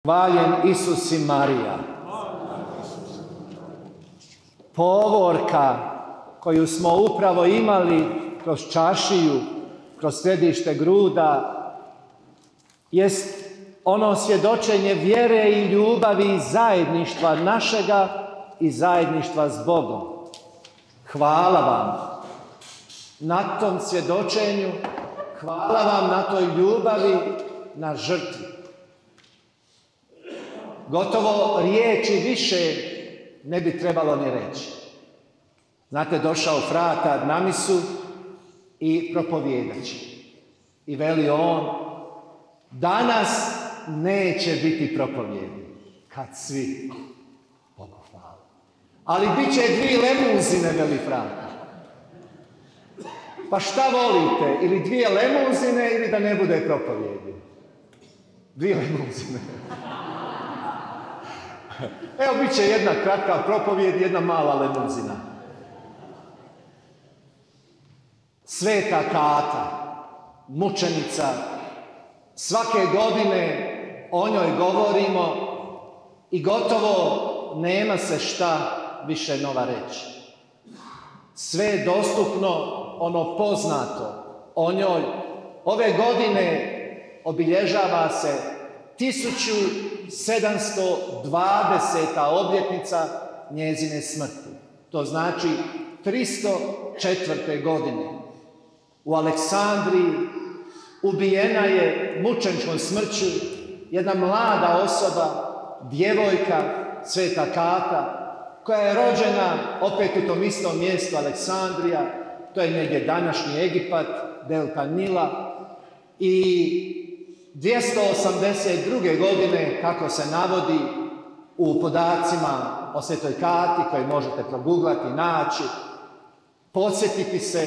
Hvaljen Isus i Marija. Povorka koju smo upravo imali kroz čašiju, kroz središte gruda, jest ono svjedočenje vjere i ljubavi i zajedništva našega i zajedništva s Bogom. Hvala vam na tom svjedočenju, hvala vam na toj ljubavi, na žrtvi. Gotovo riječi više ne bi trebalo ni reći. Znate, došao Frata na misu i propovijedaće. I veli on, danas neće biti propovjedi, kad svi Bogu hvala. Ali bit će 2 lemuzine, veli Frata. Pa šta volite, ili 2 lemuzine ili da ne bude propovjedi? 2 lemuzine. Evo, bit će jedna kratka propovjed i jedna mala lemuzina. Sveta Kata, mučenica, svake godine o njoj govorimo i gotovo nema se šta više nova reći. Sve je dostupno, ono poznato o njoj. Ove godine obilježava se 1720. obljetnica njezine smrti. To znači 304. godine. U Aleksandriji ubijena je mučeničkom smrću jedna mlada osoba, djevojka, Sveta Kata, koja je rođena opet u tom istom mjestu Aleksandrija, to je negdje današnji Egipat, delta Nila, i 282. godine, kako se navodi u podacima o Svetoj Kati, koje možete proguglati, naći, podsjetiti se,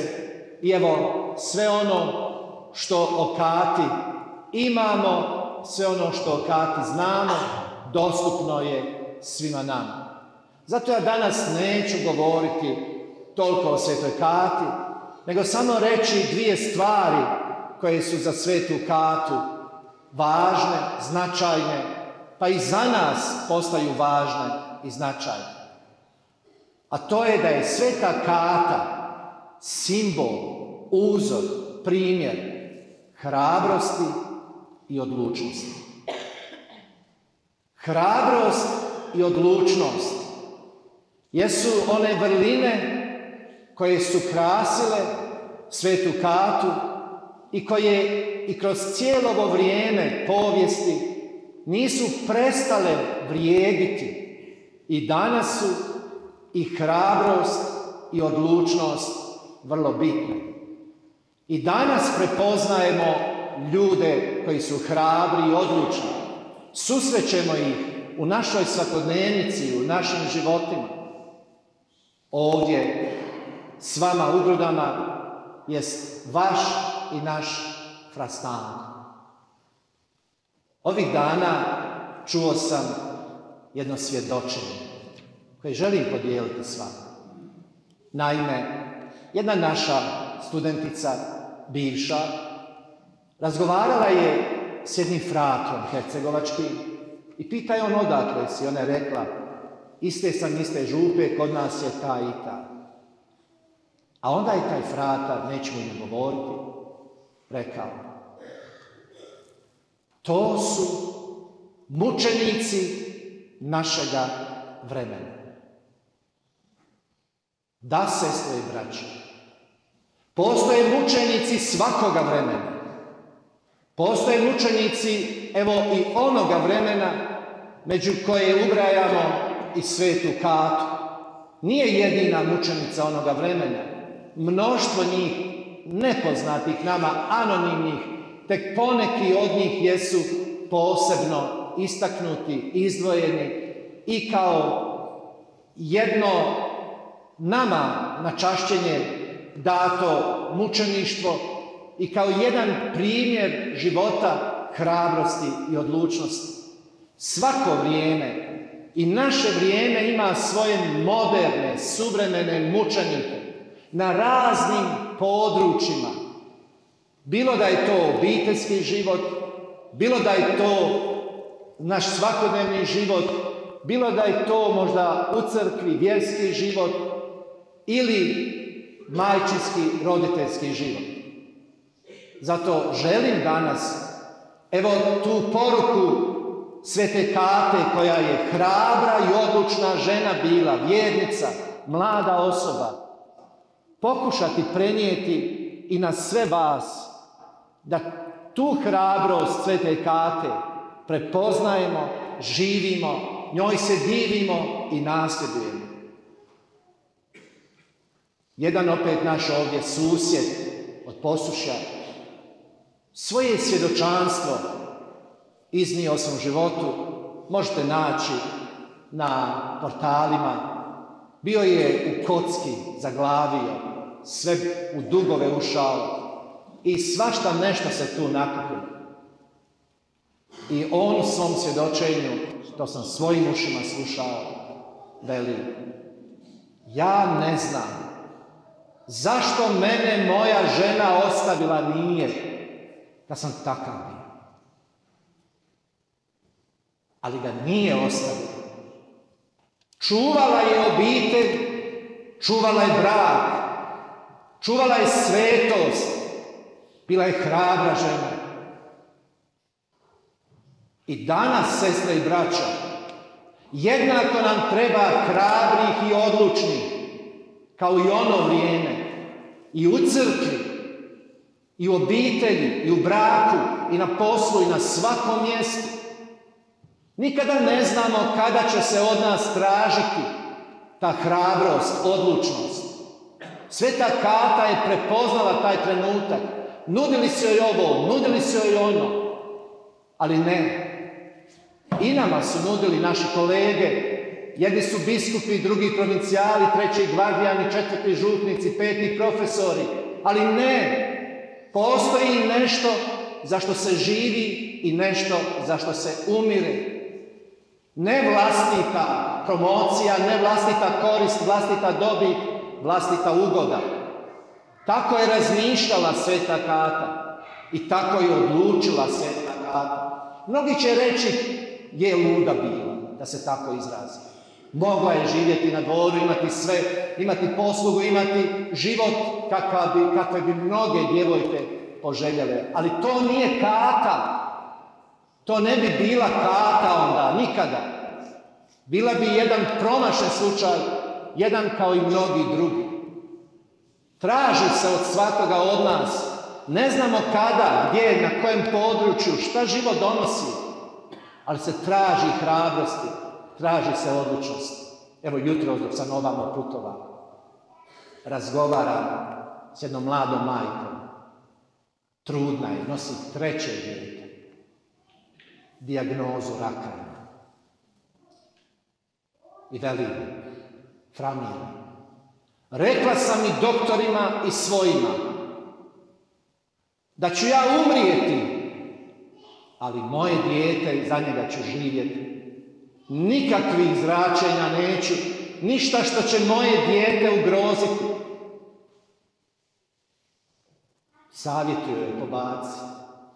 i evo sve ono što o Kati imamo, sve ono što o Kati znamo, dostupno je svima nama. Zato ja danas neću govoriti toliko o Svetoj Kati, nego samo reći 2 stvari koje su za Svetu Katu važne, značajne, pa i za nas postaju važne i značajne. A to je da je Sveta Kata simbol, uzor, primjer hrabrosti i odlučnosti. Hrabrost i odlučnost jesu one vrline koje su krasile Svetu Katu i koje i kroz cijelo ovo vrijeme povijesti nisu prestale vrijediti. I danas su i hrabrost i odlučnost vrlo bitne. I danas prepoznajemo ljude koji su hrabri i odlučni. Susrećemo ih u našoj svakodnevnici, u našim životima. Ovdje s vama u Grudama jest vaš i naš Fra Stanko. Ovih dana čuo sam jedno svjedočenje koje želim podijeliti s vama. Naime, jedna naša studentica, bivša, razgovarala je s jednim fratom hercegovačkim i pita je on odakle si. Ona je rekla, iste sam iste župe, kod nas je ta i ta. A onda je taj fratar, nećemo im govoriti, rekao, to su mučenici našega vremena. Da, sestre i braće, postoje mučenici svakoga vremena. Postoje mučenici, evo i onoga vremena, među koje ubrajamo i Svetu Katu. Nije jedina mučenica onoga vremena. Mnoštvo njih, nepoznatih nama, anonimnih, tek poneki od njih jesu posebno istaknuti, izdvojeni i kao jedno nama na čašćenje dato mučeništvo i kao jedan primjer života hrabrosti i odlučnosti. Svako vrijeme i naše vrijeme ima svoje moderne, suvremene mučenike na raznim područjima. Bilo da je to obiteljski život, bilo da je to naš svakodnevni život, bilo da je to možda u crkvi, vjerski život ili majčinski, roditeljski život. Zato želim danas, evo tu poruku Svete Kate, koja je hrabra i odlučna žena bila, vjernica, mlada osoba, pokušati prenijeti i na sve vas, da tu hrabrost Svete Kate prepoznajemo, živimo, njoj se divimo i nasljedujemo. Jedan opet naš ovdje susjed od Posušja svoje svjedočanstvo iznio o svom životu, možete naći na portalima. Bio je u kocki, zaglavio, sve u dugove ušao i svašta nešto se tu nakupilo. I on u svom svjedočenju, to sam svojim ušima slušao, veli: ja ne znam zašto mene moja žena ostavila nije, da sam takav bio. Ali ga nije ostavila. Čuvala je obitelj, čuvala je brak, čuvala je svetost, bila je hrabra žena. I danas, sestre i braćo, jednako nam treba hrabrih i odlučnih, kao i ono vrijeme, i u crkvi, i u obitelji, i u braku, i na poslu, i na svakom mjestu. Nikada ne znamo kada će se od nas tražiti ta hrabrost, odlučnost. Sveta Kata je prepoznala taj trenutak. Nudili su joj ovo, nudili su joj ono, ali ne. I nama su nudili naši kolege. Jedni su biskupi, drugi provincijali, treći gvardijani, četvrti župnici, peti profesori. Ali ne, postoji nešto za što se živi i nešto za što se umire. Ne vlastita promocija, ne vlastita korist, vlastita dobit, vlastita ugoda. Tako je razmišljala Sveta Kata i tako je odlučila Sveta Kata. Mnogi će reći, je luda bila, da se tako izrazi. Mogla je živjeti na dvoru, imati sve, imati poslugu, imati život kakve bi mnoge djevojke poželjele. Ali to nije Kata. To ne bi bila Kata onda, nikada. Bila bi jedan promašen slučaj, jedan kao i mnogi drugi. Traži se od svakoga od nas. Ne znamo kada, gdje, na kojem području, šta život donosi. Ali se traži hrabrosti, traži se odlučnosti. Evo jutro dok sam ovamo putovao, razgovaram s jednom mladom majkom. Trudna je, nosi 3. dijete. Dijagnozu raka. I veli: Framile, rekla sam i doktorima i svojima da ću ja umrijeti, ali moje dijete, za njega ću živjeti. Nikakvih zračenja neću, ništa što će moje dijete ugroziti. Savjetuje joj pobaci.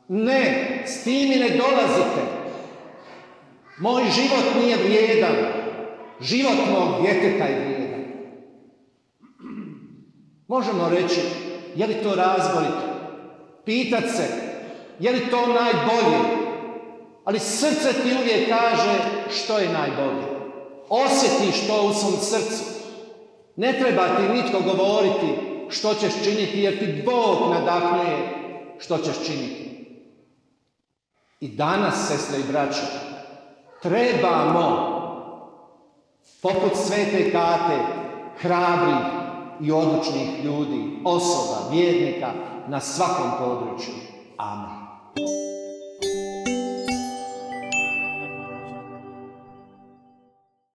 Ne, s tim mi ne dolazite. Moj život nije vrijedan. Život mog djeteta je vrijedan. Možemo reći, je li to razborito? Pitat se, je li to najbolje? Ali srce ti uvijek kaže što je najbolje. Osjetiš to u svom srcu. Ne treba ti nitko govoriti što ćeš činiti, jer ti Bog nadahnuje što ćeš činiti. I danas, sestre i braćo, trebamo, poput Svete Kate, hrabrih i odlučnih ljudi, osoba, vjernika na svakom području. Amen.